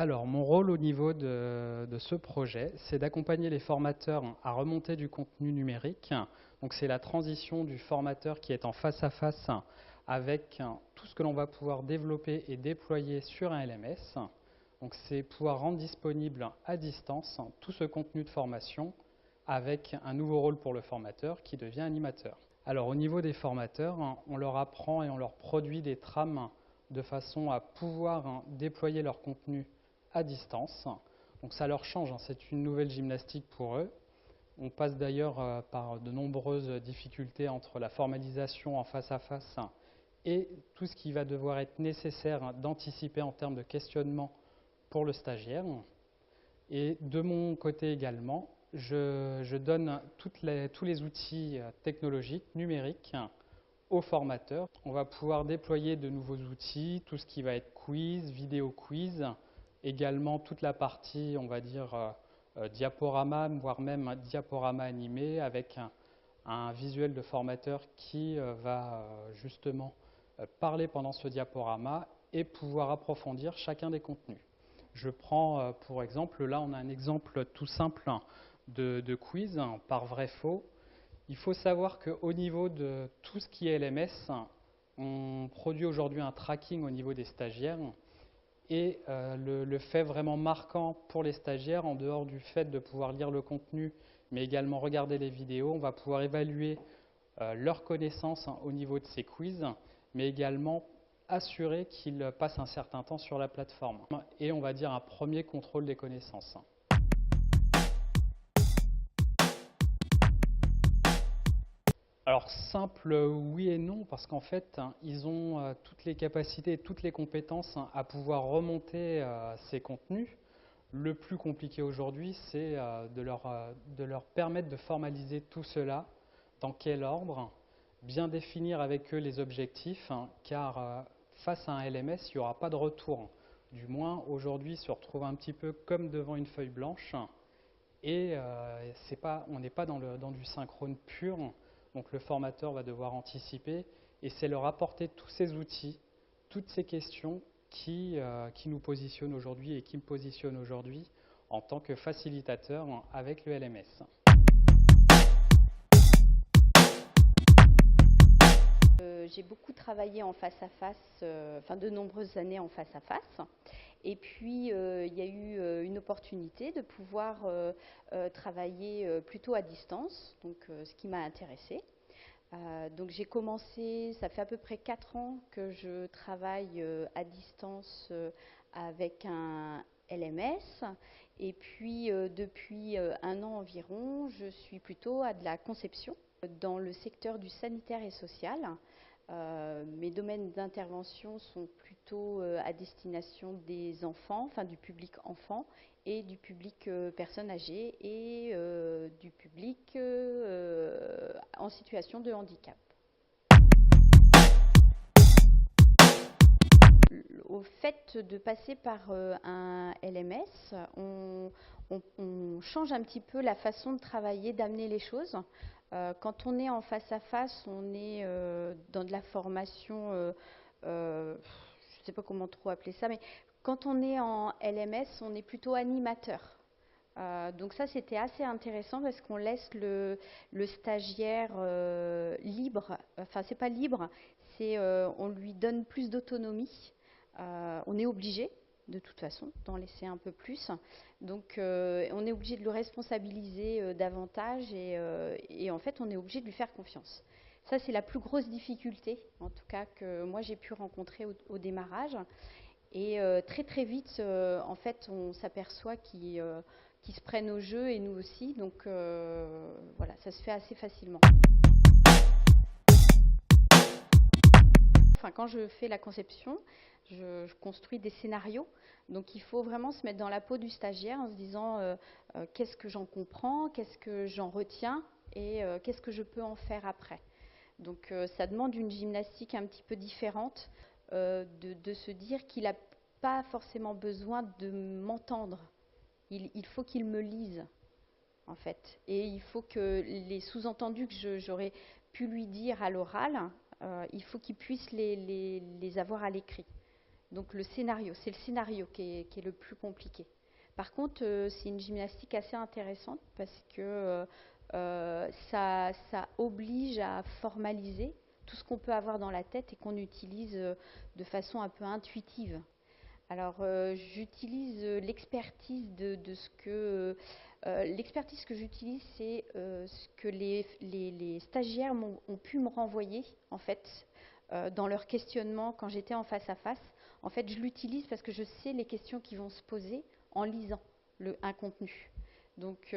Alors, mon rôle au niveau de ce projet, c'est d'accompagner les formateurs à remonter du contenu numérique. Donc, c'est la transition du formateur qui est en face à face avec tout ce que l'on va pouvoir développer et déployer sur un LMS. Donc, c'est pouvoir rendre disponible à distance tout ce contenu de formation avec un nouveau rôle pour le formateur qui devient animateur. Alors, au niveau des formateurs, on leur apprend et on leur produit des trames de façon à pouvoir déployer leur contenu à distance. Donc ça leur change, c'est une nouvelle gymnastique pour eux. On passe d'ailleurs par de nombreuses difficultés entre la formalisation en face à face et tout ce qui va devoir être nécessaire d'anticiper en termes de questionnement pour le stagiaire. Et de mon côté également, je donne tous les outils technologiques, numériques, aux formateurs. On va pouvoir déployer de nouveaux outils, tout ce qui va être quiz, vidéo quiz, également toute la partie, on va dire, diaporama, voire même un diaporama animé avec un visuel de formateur qui va justement parler pendant ce diaporama et pouvoir approfondir chacun des contenus. Je prends pour exemple, là on a un exemple tout simple de quiz par vrai-faux. Il faut savoir qu'au niveau de tout ce qui est LMS, on produit aujourd'hui un tracking au niveau des stagiaires et le fait vraiment marquant pour les stagiaires, en dehors du fait de pouvoir lire le contenu, mais également regarder les vidéos, on va pouvoir évaluer leurs connaissances au niveau de ces quiz, mais également assurer qu'ils passent un certain temps sur la plateforme. Et on va dire un premier contrôle des connaissances. Alors simple, oui et non, parce qu'en fait, ils ont toutes les capacités et toutes les compétences à pouvoir remonter ces contenus. Le plus compliqué aujourd'hui, c'est de leur permettre de formaliser tout cela, dans quel ordre, bien définir avec eux les objectifs, car face à un LMS, il n'y aura pas de retour. Du moins, aujourd'hui, se retrouve un petit peu comme devant une feuille blanche, et on n'est pas dans du synchrone pur. Donc le formateur va devoir anticiper et c'est leur apporter tous ces outils, toutes ces questions qui nous positionnent aujourd'hui et qui me positionnent aujourd'hui en tant que facilitateur avec le LMS. J'ai beaucoup travaillé en face à face, enfin de nombreuses années en face à face. Et puis, il y a eu une opportunité de pouvoir travailler plutôt à distance, donc ce qui m'a intéressée. Donc j'ai commencé, ça fait à peu près 4 ans que je travaille à distance avec un LMS. Et puis depuis 1 an environ, je suis plutôt à de la conception dans le secteur du sanitaire et social. Mes domaines d'intervention sont plutôt à destination des enfants, enfin du public enfant et du public personnes âgées et du public en situation de handicap. Au fait de passer par un LMS, on change un petit peu la façon de travailler, d'amener les choses. Quand on est en face à face, on est dans de la formation, je ne sais pas comment trop appeler ça, mais quand on est en LMS, on est plutôt animateur. Donc ça, c'était assez intéressant parce qu'on laisse le stagiaire libre. Enfin, c'est pas libre, c'est on lui donne plus d'autonomie. On est obligé, de toute façon, d'en laisser un peu plus. Donc, on est obligé de le responsabiliser davantage et en fait, on est obligé de lui faire confiance. Ça, c'est la plus grosse difficulté, en tout cas, que moi j'ai pu rencontrer au démarrage. Et très très vite, en fait, on s'aperçoit qu'ils se prennent au jeu et nous aussi. Donc voilà, ça se fait assez facilement. Enfin, quand je fais la conception, je construis des scénarios. Donc il faut vraiment se mettre dans la peau du stagiaire en se disant qu'est-ce que j'en comprends, qu'est-ce que j'en retiens et qu'est-ce que je peux en faire après. Donc ça demande une gymnastique un petit peu différente de se dire qu'il n'a pas forcément besoin de m'entendre. Il faut qu'il me lise, en fait. Et il faut que les sous-entendus que j'aurais pu lui dire à l'oral, il faut qu'il puisse les avoir à l'écrit. Donc c'est le scénario qui est le plus compliqué. Par contre, c'est une gymnastique assez intéressante parce que ça oblige à formaliser tout ce qu'on peut avoir dans la tête et qu'on utilise de façon un peu intuitive. Alors, j'utilise l'expertise de ce que... l'expertise que j'utilise, c'est ce que les stagiaires ont pu me renvoyer, en fait, dans leur questionnement quand j'étais en face à face. En fait, je l'utilise parce que je sais les questions qui vont se poser en lisant un contenu. Donc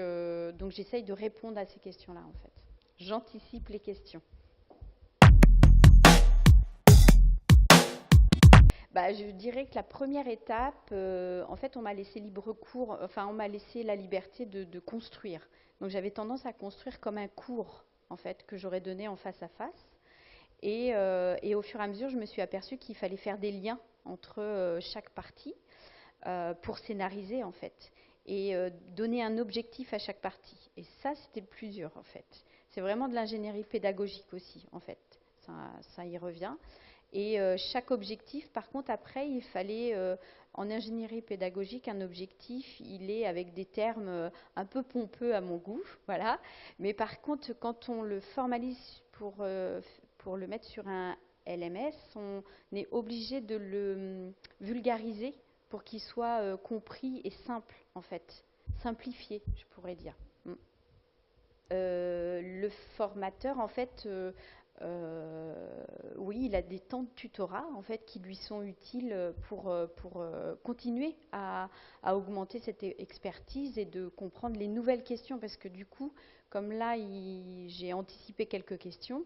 j'essaye de répondre à ces questions-là, en fait. J'anticipe les questions. Bah, je dirais que la première étape, en fait, on m'a laissé libre cours, enfin, on m'a laissé la liberté de construire. Donc, j'avais tendance à construire comme un cours, en fait, que j'aurais donné en face à face. Et au fur et à mesure, je me suis aperçue qu'il fallait faire des liens entre chaque partie pour scénariser, en fait, et donner un objectif à chaque partie. Et ça, c'était le plus dur, en fait. C'est vraiment de l'ingénierie pédagogique aussi, en fait. Ça y revient. Et chaque objectif, par contre, après, il fallait, en ingénierie pédagogique, un objectif, il est avec des termes un peu pompeux à mon goût, voilà. Mais par contre, quand on le formalise pour le mettre sur un LMS, on est obligé de le vulgariser pour qu'il soit compris et simple, en fait. Simplifié, je pourrais dire. Le formateur, en fait, oui, il a des temps de tutorat en fait qui lui sont utiles pour continuer à augmenter cette expertise et de comprendre les nouvelles questions parce que du coup, comme là, j'ai anticipé quelques questions,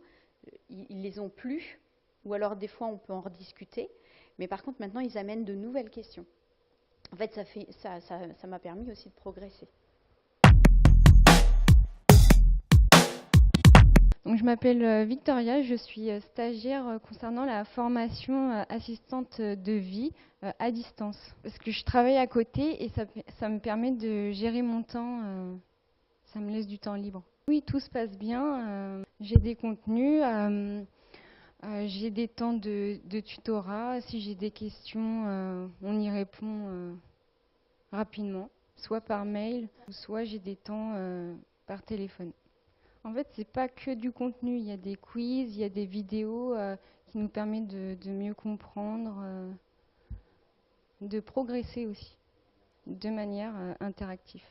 ils les ont plus ou alors des fois on peut en rediscuter, mais par contre maintenant ils amènent de nouvelles questions. En fait, ça m'a permis aussi de progresser. Donc, je m'appelle Victoria, je suis stagiaire concernant la formation assistante de vie à distance. Parce que je travaille à côté et ça me permet de gérer mon temps, ça me laisse du temps libre. Oui, tout se passe bien, j'ai des contenus, j'ai des temps de tutorat. Si j'ai des questions, on y répond rapidement, soit par mail, soit j'ai des temps par téléphone. En fait, c'est pas que du contenu, il y a des quiz, il y a des vidéos qui nous permettent de mieux comprendre, de progresser aussi, de manière interactive.